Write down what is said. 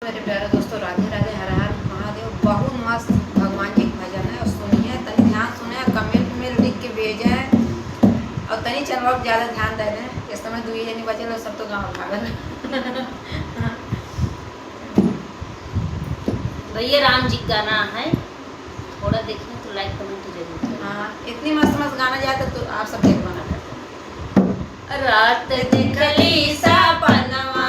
मेरे प्यारे दोस्तों, राधे राधे, हर हर महादेव। बहुत मस्त भगवान जी का भजन है और सुनिए, तनी ध्यान सुने, कमेंट में लिख के भेजे और तनी चैनल पर ज़्यादा ध्यान दे रहे। इस समय दुई जनी बचे और सब तो गाँव भागल। भैया राम जी का गाना है, थोड़ा देखें तो लाइक कमेंट जरूर करें। हाँ, इतनी मस्त मस्त गाना जाता तो आप सब देखवाना करते। रात दिखली सपनवा